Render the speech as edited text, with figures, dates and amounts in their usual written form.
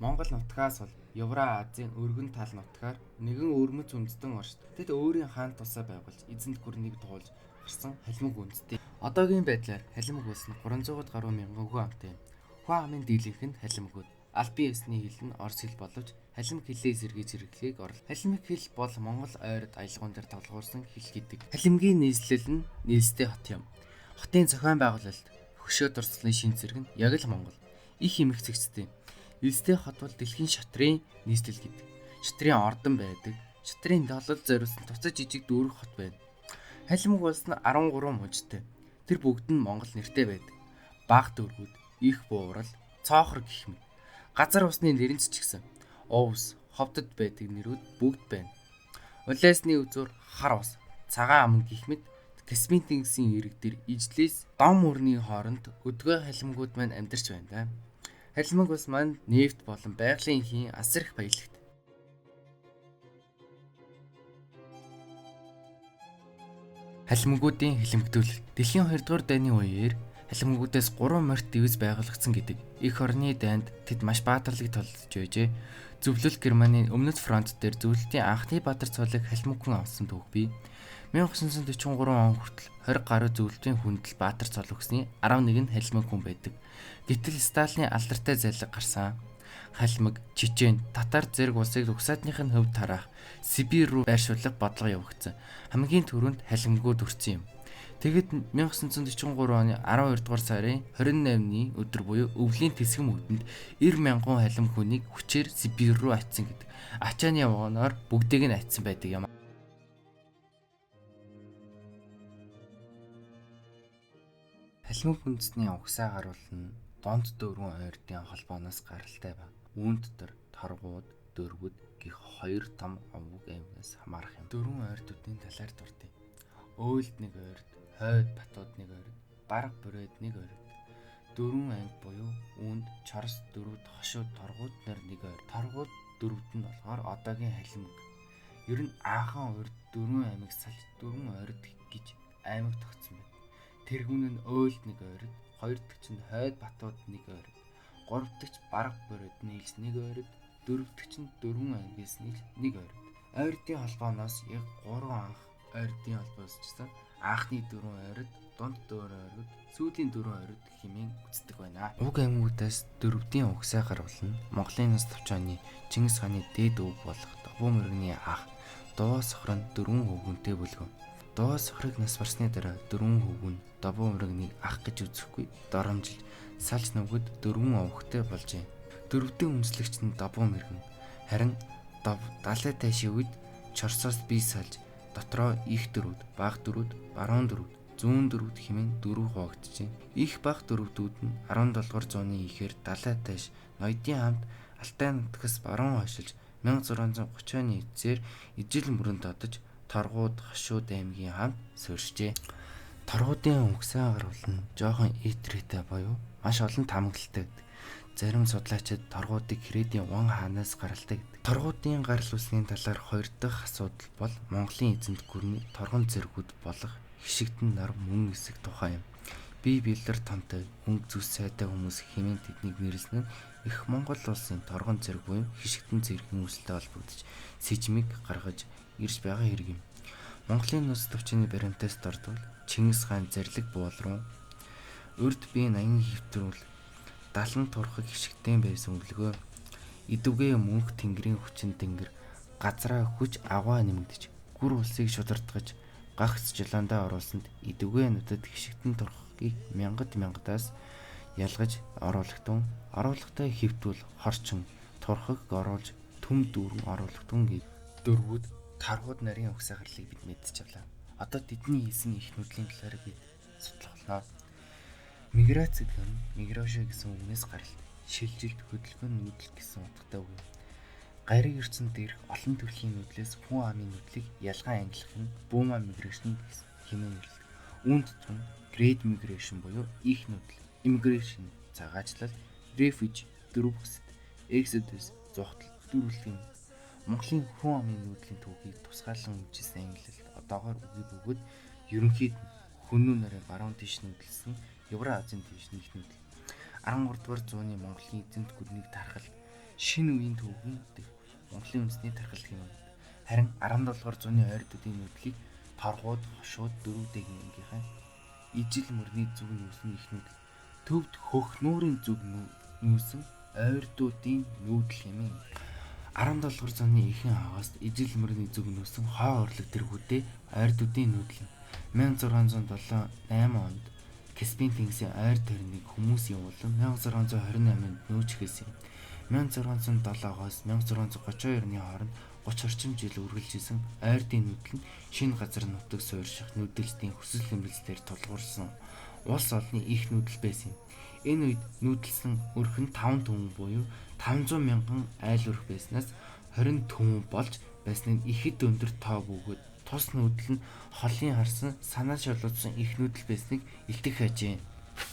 Монгол нутгаас бол Евразийн өргөн тал нутгаар нэгэн өрмөц үндэстэн оршид. Тэд өөрийн хаан тусаа байгуулж эзэнт гүрнийг туулж гарсан халимаг үндэстэй. Одоогийн байдлаар халимаг улс нь 300-д гаруй мянган хүн амтай юм. Хүн амын дийлэнх нь халимагуд. Албан ёсны хэл нь орос хэл боловч халимаг хэлээ сэргийж хэрэглэхийг орлоо. Халимаг хэл бол Монгол ойрд аялгаунд дээр тоглоулсан хэл гэдэг. Халимгийн нийслэл нь нийлстэй хот юм. Хотын зохион байгуулалт, хөшөө дурслын шин зэрэг нь яг л Монгол. Их эмгэгцэгчтэй. Нийлстэй хот бол дэлхийн шатрын нийслэл гэдэг. Шатрын ордон байдаг. Шатрын долол зориулсан туцаж жижиг дүүрэг хот байна. Халимаг улс нь 13 мужтай. Тэр бүгд нь Монгол нэртэй байдаг. Баг дүүргүүд, их буурал, цоохор гэх мэт. Газар усны нэрэнц ч гэсэн Овс, ховдод байдаг нэрүүд бүгд байна. Улаасны үзүүр хар ус, цагаан аман гэх мэт Каспийн тэнгисийн ирэг дээр ижлээс дом мөрний хооронд өдгөө халимгууд маань амьдарч байна да. Халимаг улс маань нефт болон байгалийн эхийн асар их баялагт. Халимгуудын хилэмгдүүлэлт. Дэлхийн 2 дугаар дайны үеэр халимгуудаас 3 морьт дивиз байгуулагдсан гэдэг. Эх орны дайнд тэд маш баатарлаг толдож байжээ. Зөвлөл Германы өмнөд фронт дээр зөвлөлтийн анхны баатар цолыг халимаг хүн авсан түүх бий. 1943 он хүртэл 20 гаруй зөвлөлтийн хүндэл баатар цол өгсний 11 нь халимаг хүн байдаг. Гэтэл Сталины алдартай зайлаг гарсан. Халимаг, Чечен, Татар зэрэг улсыг угсаатных нь хөвд тараах, Сибирь рүү байршуулах бодлого явагдсан. Хамгийн түрүүнд халимгууд өртсөн юм. Тэгэд 1943 оны 12 дугаар сарын 28-ны өдөр буюу өвлийн тэсгэм үдэнд 90,000 халимаг хүнийг хүчээр Сибирь рүү атсан гэдэг. Ачааны явгоноор бүгдийг нь атсан байдаг юм. Халимаг үндэстний угсаа гаруулна донд дөрвөн ойрдын холбооноос гаралтай ба үүнд дотор торгууд, дөрвүүд гэх хоёр том овог аймагаас хамаарах юм. Дөрвөн ойрдуудын талаар дурдъя. Өөлд нэг ойрд, хойд батууд нэг ойрд, бараг бүрээд нэг ойрд. Дөрвөн анги буюу үүнд Чорс, дөрвөд хошууд, торгууд нар нэг ойрд. Торгууд дөрвөд нь болохоор одоогийн халимаг. Ер нь анхан ойрд дөрвөн аймаг салж дөрвөн ойрд гэж аймаг тогтсон байна. Тэргүүн нь өөлд нэг ойрд, хоёр дахь нь хойд батууд нэг ойрд, гурав дахь бараг бүрээд нийлж нэг ойрд, дөрөв дахь нь дөрвөн ангиас нийлж нэг ойрд. Ойрдын холбооноос яг 3 анх ойрдын холбоос чсан анхны 4 ойрд, дунд 4 ойрд, сүүлийн 4 ойрд хэмээн үздэг байна. Уг аймагуудаас дөрвдийн угсаа гарвал нь Монголын нас төвчөөний Чингис хааны дээд өвөг болох Довоо мөрөгний ах Довоо сохрон 4 хөвгөнтэй бүлгэн. Довоо сохрыг нас барсны дараа 4 хөвгөн Довоо мөрөгнийг ах гэж үзэхгүй доромжилж салж нүгд 4 овогтой болжээ. Дөрвдийн үндэслэгч нь Довоо мөргөн. Харин далай тайшийн үед Чорсоос бие салж дотроо их дөрвд, бага дөрвд, баруун дөрвд, зүүн дөрвд хэмээн дөрөв хуваагдчихжээ. Их бага дөрвдүүд нь 17 дугаар зууны ихээр далай тайш ноёдын хамт Алтай нутгаас баруун хойшилж 1630 оны эцсээр ижил мөрөнд одож торгууд, хошууд аймгийн хамт суурьшжээ. Торгуудын угсаа гарвал нь жоохон итрээтэй буюу маш олон таамаглалтай гэдэг. Зарим судлаачид торгуудыг Хрэдийн Ван хаанаас гаралтай гэдэг. Торгуудын гарал үүслийн талаар 2 дахь асуудал бол Монголын эзэнт гүрний торгон зэргүүд болох хишигтэн нар мөн эсэх тухай юм. Бие бэлэр томтой, өнгө зүс сайтай хүмүүс хэмээн тэднийг нэрлсэн нь их Монгол улсын торгон зэрэг буюу хишигтэн зэргийн үүсэлтэй холбогдож сэжмийг гаргаж ирж байгаа хэрэг юм. Монголын нус төвчний баримтаас дордвол Чингис хаан зарлиг буул руу урд биеийн аян хэвтрүүл 70 турхаг хишигтэн байсан өглөгөө идэвгээ мөнх тэнгэрийн хүчин тэнгэр газраа хүч аваа нэмэгдэж гүр улсыг шудардгаж гагц жиландаа оруулсанд идэвгээ нүдэд хишигтэн турхагийг мянгадаас ялгаж оруулахтай хэвтүүл хорчин турхаг оруулж төм дүүрэн оруулахтун гэд дөрвүүд таргууд нарын угсаа гарлыг бид мэдчихэж авлаа. Одоо тэдний хийсэн их нүдлийн талаар бид судлах болно. Миграц гэдэг нь миграшэ гэсэн үгнээс гаралтай. Шилжилт, хөдөлгөөн, нүүдэл гэсэн утгатай үг. Гариг ертөнд дээрх олон төрлийн нүүдлээс хүн амын нүүдлийг ялгаан ангилах нь Бума миграшн гэсэн хэмээн нэрлэдэг. Үүнд дотор нь Great Migration буюу их нүүдэл, Immigration цагаачлал, Refuge дөрөв хэсэг, Exodus зугтал дөрвөлтийн Монголын хүн амын нүүдлийн түүхийг тусгаарлан үжилсэн ангиллалд одоогоор үгүй бөгөөд ерөнхийд хүннүү нарын баруун тийш нүүдэлсэн Евразийн тийш нэг нүүдэл 13 дугаар зууны Монголын эзэнт гүрнийг тархал шинэ үеийн төвхөн дэх Монголын үндэсний тархалдгийн үед харин 17 дугаар зууны ойрдуудын нүүдлийг торгууд, хошууд, дөрвдөг ангийнхаа ижил мөрний зүг нүүсэн ихнүүд төвд хөх нуурын зүг нүүсэн ойрдуудын нүүдэл хэмээн 17 дугаар зууны ихэнх хагааст ижил мөрний зүг нүүсэн хоо орлог тэргүүдээ ойрдуудын нүүдэл 1607-8 онд Каспийн тэнгисийн ойр тойрныг хүмүүс явуулан 1628-нд нүүж эхэлсэн. 1607-оос 1632 оны хооронд 30 орчим жил үргэлжилсэн ойрдын нүүдэл нь шинэ газар нутаг суурьших нүүдэлтийн хүсэл эмрэлзлээр тулгуурсан улс олны их нүүдэл байсан юм. Энэ үед нүүдэлсэн өрх нь 5 түмэн буюу 500 мянган айл өрх байснаас 20 түмэн болж байсныг ихэд өндөр тоо бөгөөд тус нүүдэл нь холын харсан санаа шалгуулсан их нүүдэл байсныг илтгэх ажээ.